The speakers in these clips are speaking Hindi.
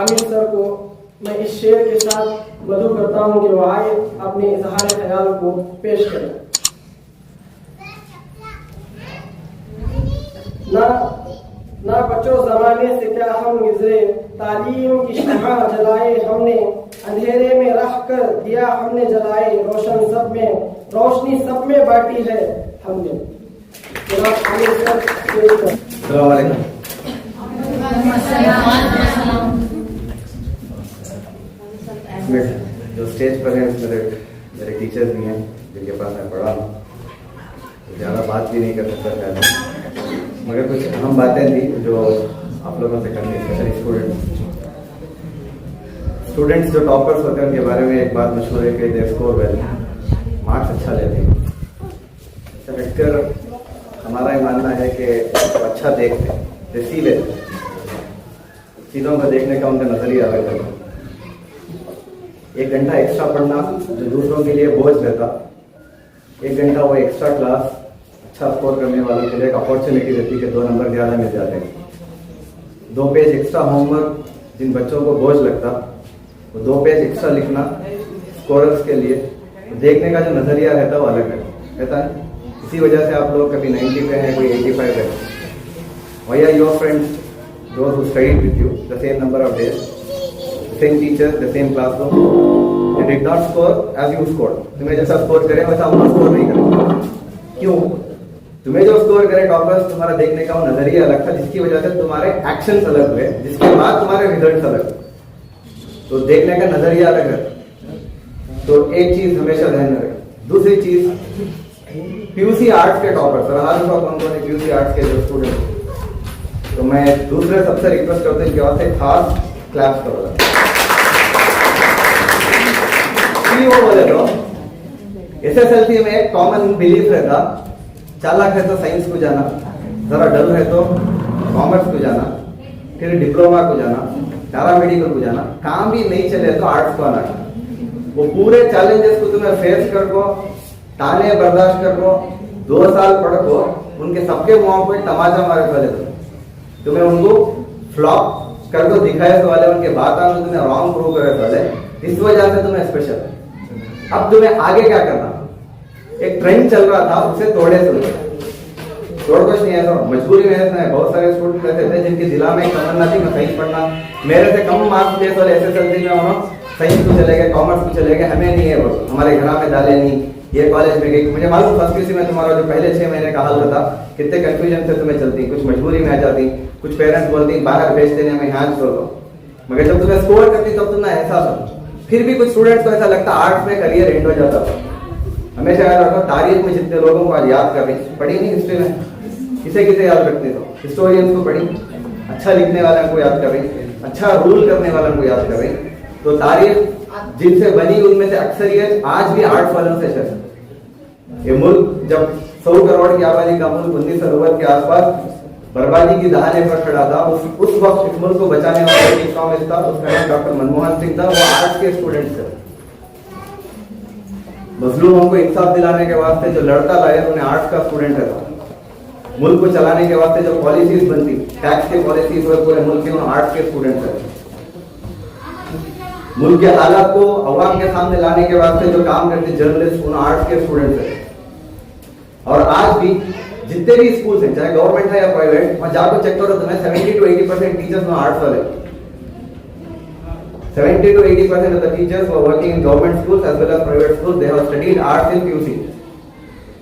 आमिर सर को मैं इस शेर के साथ मदऊ करता हूं कि वो आए अपने इजहार ख्याल को पेश करें। ना बच्चों जमाने से क्या हम गुजरे, तालीम की शम्मा जलाए हमने, अंधेरे में रह कर दिया हमने जलाए, रोशनी सब में बांटी है हमने। जो स्टेज पर है मेरे टीचर्स भी हैं जिनके पास मैं पढ़ा हूँ, ज़्यादा बात भी नहीं कर सकता था, मगर कुछ अहम बातें थी जो आप लोगों से करनी, स्पेशली स्टूडेंट्स जो टॉपर्स होते हैं उनके बारे में एक बात मशहूर है कि दे स्कोर वेल, मार्क्स अच्छा लेते हैं। अच्छा रखकर हमारा ये मानना है कि अच्छा देखते हैं, सी लेते चीज़ों को देखने का उनका नजरिया अलग है। 1 घंटा एक्स्ट्रा पढ़ना जो दूसरों के लिए बोझ रहता, 1 घंटा वो एक्स्ट्रा क्लास अच्छा स्कोर करने वालों के लिए एक अपॉर्चुनिटी रहती कि 2 नंबर ज़्यादा मिल जाते हैं। 2 पेज एक्स्ट्रा होमवर्क जिन बच्चों को बोझ लगता, वो 2 पेज एक्स्ट्रा लिखना स्कोरर्स के लिए देखने का जो नज़रिया रहता है वो अलग रहता है। इसी वजह से आप लोग कभी 90 पे हैं, कोई 85 पे है। Why are your friends, those who studied with you, the same number of days, the same teachers, the same classroom, they did not score as you scored. तुम्हें जैसा स्कोर करें वैसा उन्होंने स्कोर नहीं करें। क्यों? तुम्हें जो स्कोर करे टॉपर्स, तुम्हारा देखने का वो नजरिया अलग था, जिसकी वजह से तुम्हारे एक्शंस अलग हुए, जिसके बाद तुम्हारे रिजल्ट्स अलग। तो देखने का नजरिया अलग है। तो एक चीज हमेशा ध्यान रखें। दूसरी चीज, पीयूसी आर्ट्स के टॉपर्स, पीयूसी आर्ट्स के जो स्टूडेंट, तो मैं दूसरे सबसे रिक्वेस्ट करता हूँ इनके वास्ते खास क्लैप्स करो। वो बोले तो एसएसएलसी में एक कॉमन बिलीफ रहता, चालाक है तो साइंस को जाना, जरा डल है तो कॉमर्स को जाना, फिर डिप्लोमा को जाना, पैरामेडिकल को जाना, काम भी नहीं चले तो आर्ट्स को आना। वो पूरे चैलेंजेस को तुम्हें फेस कर को, ताने बर्दाश्त कर को, 2 साल पढ़ को, उनके सबके मुंह पे तमाचा मारे वाले तुम्हें उनको फ्लॉप कर दो दिखाए वाले, उनके बात आने तुम्हें रॉन्ग प्रूव करे वाले, इस वजह से तुम्हें स्पेशल। अब तुम्हें आगे क्या करना? एक ट्रेंड चल रहा था, उसे तोड़ कुछ नहीं है, तो मजबूरी में है। बहुत सारे स्टूडेंट ऐसे थे जिनकी जिला में तमन्ना थी मैं साइंस पढ़ना, मेरे से कम मार्क्स देश वाले एसएसएलसी में उन्होंने साइंस को चले गए, कॉमर्स को चले गए, हमें नहीं है, वो हमारे घर में डाले नहीं, ये कॉलेज में गई। मुझे मालूम फर्स्ट पीयूसी में तुम्हारा जो पहले 6 महीने का हाल था, कितने कंफ्यूजन से तुम्हें चलती, कुछ मजबूरी में आ जाती, कुछ पेरेंट्स बोलती बाहर भेज देने में यहाँ छोड़ दो, मगर जब तुम्हें स्कोर करती तब तुम्हें एहसास हो। फिर भी कुछ स्टूडेंट्स को ऐसा लगता आर्ट्स में करियर एंड हो जाता था। हमेशा याद रखो, तारीख में जितने लोगों को आज याद कर रही, पढ़ी नहीं हिस्ट्री में, किसे किसे याद रखते तो हिस्टोरियंस को पढ़ी, अच्छा लिखने वाले को याद कर रही, अच्छा रूल करने वालों को याद कर रही। तो तारीख जिनसे बनी उनमें से अक्सरियत आज भी आर्ट्स वालों से है। ये मुल्क जब 100 करोड़ की आबादी का मुल्क 1990 के आसपास बर्बादी की दहाने पर खड़ा था, उस वक्त इस मुल्क को बचाने वाला एक इकोनॉमिस्ट था, उसका नाम डॉक्टर मनमोहन सिंह था। वो आर्ट्स के स्टूडेंट थे। मजलूमों को इंसाफ दिलाने के वास्ते जो लड़ता लाया उन्हें आर्ट्स का स्टूडेंट था। मुल्क को चलाने के वास्ते जो पॉलिसीज बनती, टैक्स की पॉलिसीज हुए पूरे मुल्क के, आर्ट्स के स्टूडेंट थे। मुल्क के हालात को अवाम के सामने लाने के वास्ते जो काम करते जर्नलिस्ट, उन आर्ट्स के स्टूडेंट थे। और आज भी जितने भी स्कूल्स हैं, चाहे गवर्नमेंट है या प्राइवेट, वहां जाकर चेक करो तुम्हें 70 to 80% टीचर्स में आर्ट्स वाले। 70 to 80% of the teachers who are working in government schools as well as private schools, they have studied arts in PUC.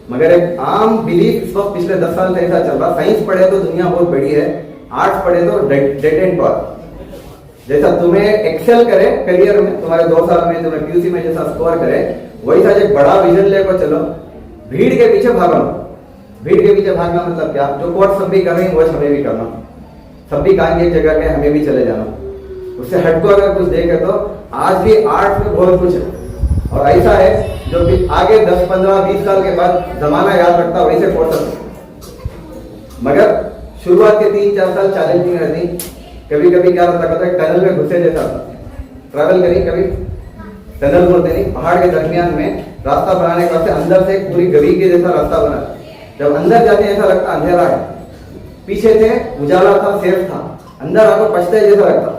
मगर एक आम बिलीफ इस वक्त पिछले 10 साल से ऐसा चल रहा, साइंस पढ़े तो दुनिया बहुत बड़ी है, आर्ट्स पढ़े तो डेड एंड पास। जैसा तुम्हें एक्सेल करे करियर में, तुम्हारे 2 साल में तुम्हें PUC में जैसा स्कोर करे, वैसा एक बड़ा विजन लेकर चलो, भीड़ के पीछे भागो। भीड़ के पीछे भागना मतलब क्या? जो कोर्स सब भी कर रहे हैं वो हमें भी करना, सब भी कहेंगे एक जगह पे, हमें भी चले जाना। उससे हटको अगर कुछ देखे तो आज भी आर्ट्स में बहुत कुछ है, और ऐसा है जो भी आगे 10, 15, 20 साल के बाद जमाना याद रखता वैसे कोर्स है। मगर शुरुआत के 3-4 साल चैलेंजिंग रहती। कभी कभी क्या होता है, टनल में घुसे जैसा ट्रैवल करी, कभी टनल बोलते नहीं, पहाड़ के दरमियान में रास्ता बनाने के वास्ते अंदर से पूरी गली के जैसा रास्ता बना। जब अंदर जाते ऐसा लगता अंधेरा है, पीछे से उजाला था, सेफ था, अंदर आपको पछते जैसा लगता।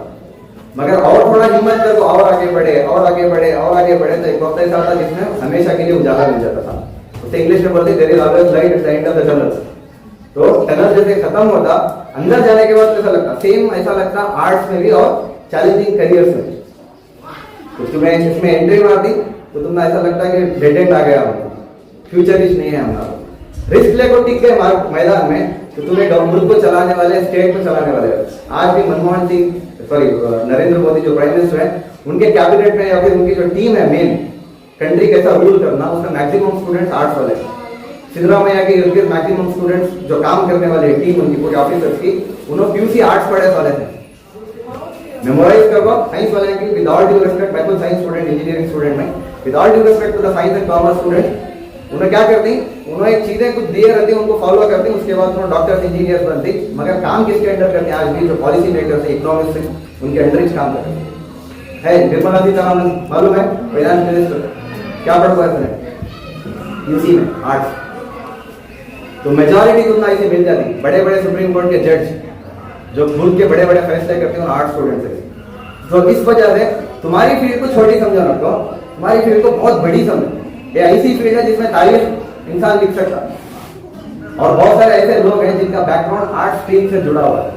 मगर और थोड़ा हिम्मत कर तो और आगे बढ़े और आगे बढ़े और आगे बढ़े, तो एक वक्त ऐसा था जिसमें हमेशा के लिए उजाला मिल जाता था। उसे इंग्लिश में बोलते there is always light at the end of the tunnel. तो टनल जैसे खत्म होता, अंदर जाने के बाद ऐसा लगता, सेम ऐसा लगता आर्ट्स में भी और चैलेंजिंग करियर्स में। तो तुम्हें इसमें एंट्री मार दी तो तुम्हें ऐसा लगता है कि डेड एंड आ गया, फ्यूचरिस्ट नहीं है हमारा। रिस्क लेकर टिक गए मैदान में तो तुम्हें मुल्क को चलाने वाले, स्टेट को चलाने वाले। आज भी मनमोहन सिंह, सॉरी नरेंद्र मोदी जो प्राइम मिनिस्टर है, उनके कैबिनेट में या फिर उनकी जो टीम है मेन, कंट्री कैसा रूल करना, उसमें मैक्सिमम स्टूडेंट्स आर्ट्स वाले। सिद्धरामैया के इर्द गिर्द मैक्सिमम स्टूडेंट्स जो काम करने वाले टीम उनकी पूरे ऑफिसर्स की, उन्होंने पीयूसी आर्ट्स पढ़े वाले थे। मेमोराइज करो साइंस वाले की, विद ऑल ड्यू रिस्पेक्ट, मैं खुद साइंस स्टूडेंट, इंजीनियरिंग स्टूडेंट में, with all due respect to the science and commerce student, उन्होंने क्या करती, उन्होंने चीजें कुछ दिए रहती, उनको फॉलो करती, उसके बाद उन्होंने डॉक्टर इंजीनियर बनती, मगर काम किसके अंडर करते हैं आज भी, जो पॉलिसी मेकर्स है, इकोनॉमिस्ट, उनके अंडर ही काम करते हैं। निर्मला सीतारमण मालूम है, फाइनेंस मिनिस्टर, क्या पढ़ हुआ है यूसी में आर्ट्स। तो मेजॉरिटी तुमने ऐसे मिल जाती, बड़े बड़े सुप्रीम कोर्ट के जज जो मुल्क के बड़े बड़े फैसले करते हैं आर्ट्स स्टूडेंट से। तो इस वजह से तुम्हारी फील्ड को छोटी समझो ना, तो तुम्हारी फील्ड को बहुत बड़ी समझो। ये ऐसी फील्ड है जिसमें तारीफ इंसान लिख सकता है, और बहुत सारे ऐसे लोग हैं जिनका बैकग्राउंड आर्ट स्ट्रीम से जुड़ा हुआ है।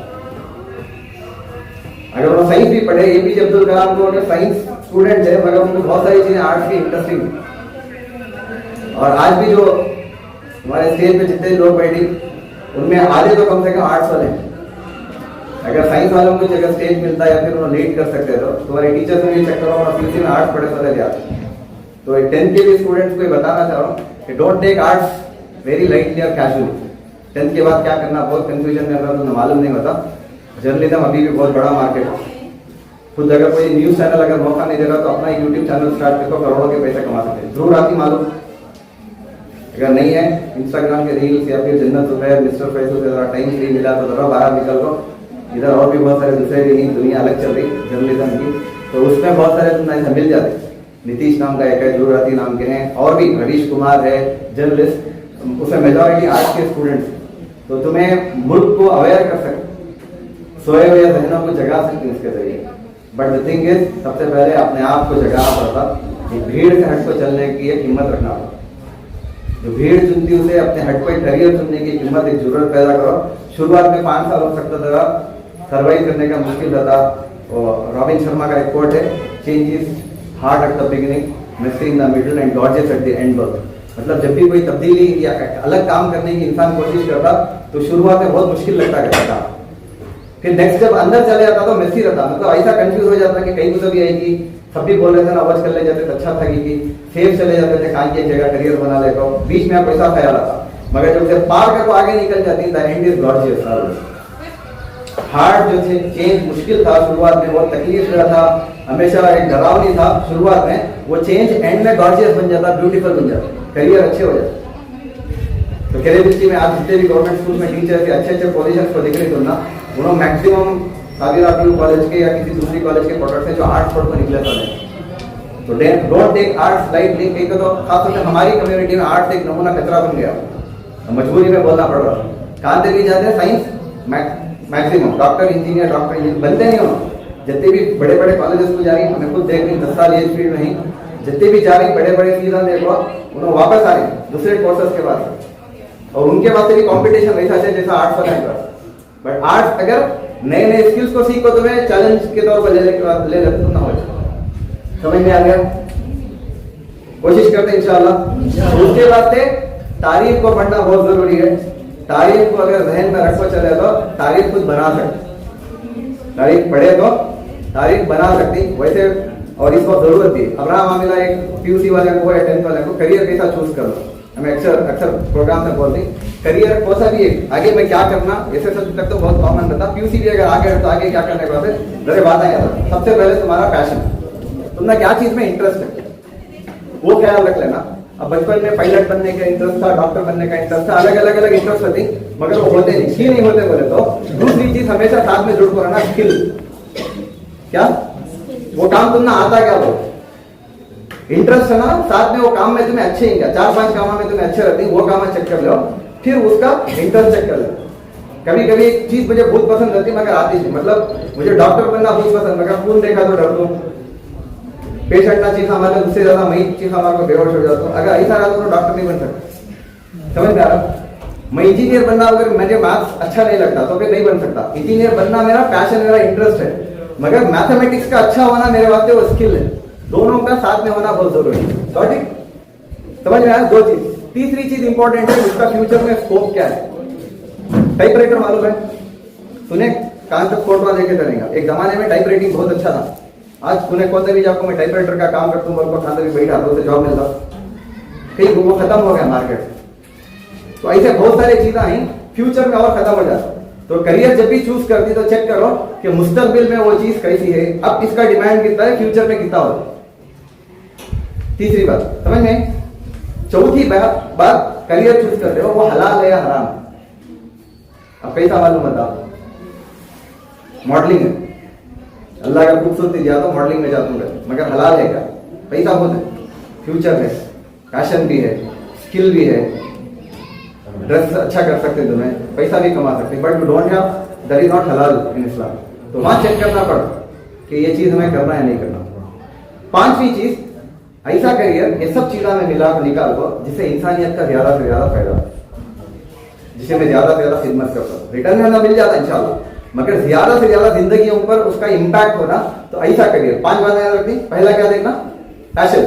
अगर वो साइंस भी पढ़े, एपीजे अब्दुल कलाम को अगर साइंस स्टूडेंट है, मगर उनको बहुत सारी चीजें आर्ट्स की इंटरेस्टिंग। और आज भी जो हमारे स्टेज पे जितने लोग बैठे, उनमें आधे तो कम से कम आर्ट्स वाले हैं। अगर साइंस वालों को अगर स्टेज मिलता है या फिर उन्हें लीड कर सकते तो तुम्हारे टीचर्स में भी चेक करो और पीयूसी में आर्ट्स पढ़े वाले जाते। तो 10th के भी स्टूडेंट्स को बताना चाह रहा हूँ कि don't take arts very lightly और कैजुअली। 10th के बाद क्या करना बहुत कंफ्यूजन में अगर तुम्हें मालूम नहीं होता। जर्नलिज्म अभी भी बहुत बड़ा मार्केट है। खुद अगर कोई न्यूज चैनल अगर मौका नहीं दे रहा तो अपना एक यूट्यूब चैनल स्टार्ट करके करोड़ों के पैसे कमा सकते हैं। जरूर आपकी मालूम, अगर नहीं है इंस्टाग्राम के रील्स या फिर जन्नत सुबह, मिस्टर फैसल से जरा टाइम फ्री मिला तो जरा बाहर निकल दो। इधर और भी बहुत सारे दूसरे भी दुनिया अलग चल रही जर्नलिज्म की, तो उसमें बहुत सारे तुम ऐसा मिल जाते। नीतीश नाम का एक है, जुराती नाम के हैं, और भी हरीश कुमार है जर्नलिस्ट, उसमें मेजॉरिटी आर्ट्स के स्टूडेंट्स। तो तुम्हें मुल्क को अवेयर कर सकते, सोए हुए जहनों को जगा सकते हैं इसके जरिए। बट द थिंग इज, सबसे पहले अपने आप को जगाना पड़ता, भीड़ से हट को चलने की एक हिम्मत रखना पड़ता। जो भीड़ चुनती उसे अपने हट पर करियर चुनने की हिम्मत, एक जरूरत पैदा करो। शुरुआत में 5 साल हो सकता था, सर्वाइव करने का मुश्किल रहता। और रॉबिन शर्मा का एक कोट है, change is hard at the beginning, messy in the middle and gorgeous at the end. मतलब जब भी कोई तब्दीली या अलग काम करने की इंसान कोशिश करता तो शुरुआत में बहुत मुश्किल लगता था, फिर नेक्स्ट जब अंदर चले जाता तो मेसी रहता। मतलब ऐसा कंफ्यूज हो जाता कि कहीं तो भी आएगी, सब भी बोल रहे थे ना अवॉइड कर ले जाते तो अच्छा था कि सेफ चले जाते थे, कहाँ की जगह करियर बना ले, तो बीच में आप ऐसा ख्याल आता। मगर जब से पार कर तो आगे निकल जाती, the end is gorgeous. Hard जो थे चेंज मुश्किल था, शुरुआत में बहुत तकलीफ रहा था, हमेशा एक डरावनी था शुरुआत में, वो चेंज एंड में गॉर्जियस बन जाता, ब्यूटीफुल बन जाता, करियर अच्छे हो जाते। तो क्रेडिबिलिटी में आज जितने भी गवर्नमेंट स्कूल में टीचर के अच्छे पोजीशन को देख रहे तो ना, उन्होंने मैक्सिमम साबिरा पीयू कॉलेज के या किसी दूसरी कॉलेज के प्रोडक्ट है जो आर्ट्स पढ़ कर निकले थे। तो डोंट टेक आर्ट्स लाइटली। कहीं तो खासतौर से हमारी कम्युनिटी में आर्ट्स एक नमूना कचरा बन गया, मजबूरी में बोलना पड़ रहा। कहाँ तक भी जाते हैं साइंस मैक्सिमम, डॉक्टर इंजीनियर बनते नहीं हो। जितने भी बड़े बड़े कॉलेजेस को जा रही, हमें खुद देख रही 10 साल एज फील्ड में ही, जितने भी जा रही बड़े बड़े सीजन देखो, उन्होंने वापस आ रही दूसरे कोर्सेस के बाद, और उनके पास भी कंपटीशन वैसा है जैसा आर्ट्स वाले के पास। बट आर्ट्स अगर नए नए स्किल्स को सीखो तो मैं चैलेंज के तौर पर ले लेते तो ना हो जाए। समझ में आ गया? कोशिश करते इंशाल्लाह। उसके बाद से तारीख को पढ़ना बहुत जरूरी है। तारीख को अगर जहन में रखो चले तो तारीख खुद बना सकते, तारीख पढ़े तो तारीख बना सकती वैसे। और इसको जरूरत थी। अब्राहम आमिला एक पीयूसी वाले को या 10th वाले को करियर कैसा चूज करो, हमें अक्सर प्रोग्राम में बोलते करियर कौन सा भी है, आगे मैं क्या करना, ऐसे सब तक तो बहुत कॉमन रहता। पीयूसी भी अगर आगे तो आगे क्या करने के बाद मेरे बात आया था, सबसे पहले तुम्हारा पैशन, तुमने क्या चीज में इंटरेस्ट है वो ख्याल रख लेना। अब बचपन में पायलट बनने का इंटरेस्ट था, डॉक्टर बनने का इंटरेस्ट था, अलग अलग इंटरेस्ट होती, मगर वो होते नहीं, ही नहीं होते बोले तो दूसरी चीज हमेशा साथ में जुड़ कर रहना, स्किल। क्या वो काम तुमने आता क्या, वो इंटरेस्ट है ना, साथ में वो काम में तुम्हें अच्छे ही 4-5 काम में तुम्हें अच्छे रहते हैं, वो काम चेक कर लो, फिर उसका इंटरेस्ट चेक कर लो। कभी कभी एक चीज मुझे बहुत पसंद होती मगर आती नहीं, मतलब मुझे डॉक्टर बनना बहुत पसंद मगर खून देखा तो डर दूं, पेशेंट ना चीखा मारे उससे ज्यादा मैं चीखा मार को बेहोश हो जाता हूँ। अगर ऐसा रहा तो डॉक्टर नहीं बन सकता। समझ में आ रहा? मैं इंजीनियर बनना, अगर मुझे मैथ्स अच्छा नहीं लगता तो फिर नहीं बन सकता। इंजीनियर बनना मेरा पैशन, मेरा इंटरेस्ट है, मगर मैथमेटिक्स का अच्छा होना मेरे वास्ते वो स्किल है। दोनों का साथ में होना बहुत जरूरी है। ठीक, समझ में आया? दो चीज। तीसरी चीज इंपॉर्टेंट है, उसका फ्यूचर में स्कोप क्या है। टाइपराइटर मालूम है? सुने कान तक फोटो लेके चलेगा। एक जमाने में टाइप राइटिंग बहुत अच्छा था। आज पुणे कौन से भी जाओ, मैं टाइपराइटर का काम करता हूँ, खान भी बैठा तो जॉब मिलता, कहीं वो खत्म हो गया मार्केट। तो ऐसे बहुत सारी चीजें आई, फ्यूचर में और खत्म हो जाता। तो करियर जब भी चूज करती तो चेक करो कि मुस्तकबिल में वो चीज कैसी है, अब इसका डिमांड कितना है, फ्यूचर में कितना हो। तीसरी बात समझ में। चौथी बात, करियर चूज करते हो वो हलाल है या हराम। अब कैसा मालूम बताओ? मॉडलिंग है, अल्लाह का खूबसूरती दिया तो मॉडलिंग में जाता हूँ, मगर हलाल है क्या? पैसा बहुत है, फ्यूचर है, फैशन भी है, स्किल भी है, ड्रेस अच्छा कर सकते हैं तुम्हें, पैसा भी कमा सकते हैं, but you don't have, that is not हलाल इन इस्लाम। तो वहां चेक करना पड़ा कि ये चीज हमें करना है नहीं करना। पांचवी चीज, ऐसा करियर ये सब चीजों में निकाल दो जिससे इंसानियत का ज्यादा से ज्यादा फायदा, जिसे मैं ज्यादा से ज्यादा खिदमत करता हूँ। रिटर्न में ना मिल जाता इंशाल्लाह, मगर ज्यादा से ज्यादा जिंदगी ऊपर उसका इंपैक्ट होना। तो ऐसा करियर। 5 बातें याद रखनी। पहला क्या देखना? पैशन,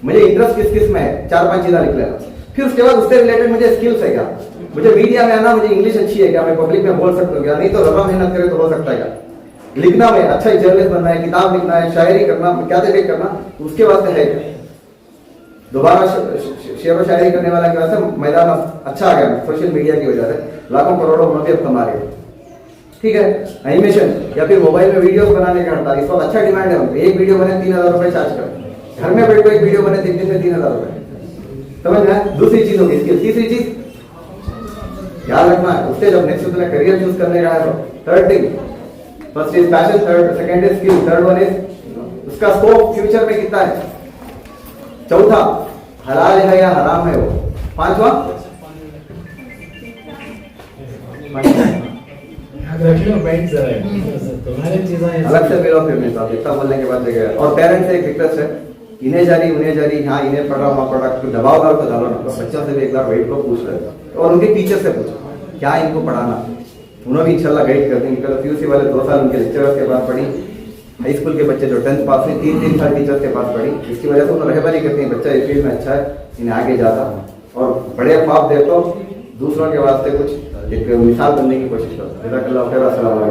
मुझे इंटरेस्ट किस किस में है, 4-5 चीजें लिख लेना। फिर उसके बाद उससे रिलेटेड मुझे स्किल्स है क्या, मुझे मीडिया में आना, मुझे इंग्लिश अच्छी है क्या, मैं पब्लिक में बोल सकता हूँ क्या, नहीं तो रबा मेहनत करे तो हो सकता है क्या, लिखना में अच्छा जर्नलिस्ट बनना है, किताब लिखना है, शायरी करना, क्या देखे करना, उसके वास्ते है क्या, दोबारा शेर व शायरी करने वाला के वास्ते मैदान अच्छा आ गया सोशल मीडिया की वजह से, लाखों करोड़ों रुपये अब कमा रहे हैं। ठीक है, एनिमेशन या फिर मोबाइल में वीडियोस बनाने का हड़ताल, इस वक्त अच्छा डिमांड है। एक वीडियो बने 3000 रुपए चार्ज कर, घर में बैठ एक वीडियो बने 3 दिन में 3000 रुपए। समझ में? दूसरी चीज होगी स्किल। तीसरी चीज याद रखना है, उससे जब नेक्स्ट तुम्हें करियर चूज करने का है तो third thing, first is passion, second is skill, third one is उसका स्कोप फ्यूचर में कितना है, चौथा हलाल है या हराम है वो, पांचवा अलग से मिलो फिर नहीं इतना बोलने के बाद जगह। और पेरेंट्स से एक रिक्वेस्ट है, इन्हें जारी उन्हें जारी, हाँ इन्हें पढ़ा वहाँ पढ़ा, तो दबाव डाल तो डालो ना। तो बच्चों से भी एक बार वेट को पूछ रहे और उनके टीचर से पूछो क्या इनको पढ़ाना, उन्होंने भी इंशाल्लाह गाइड कर देंगे। कल पीयूसी वाले 2 साल उनके लेक्चरर्स के पास पढ़ी, हाई स्कूल के बच्चे जो 10th पास हुए 3 साल टीचर्स के पास पढ़ी। इसकी वजह से उन्होंने रहबरी करते हैं बच्चा इस फील्ड में अच्छा है, इन्हें आगे जाता और बड़े ख्वाब देखो, दूसरों के वास्ते कुछ एक मिसाल बनने की कोशिश करो। जज़ाकल्लाह खैर। अस्सलाम वालेकुम।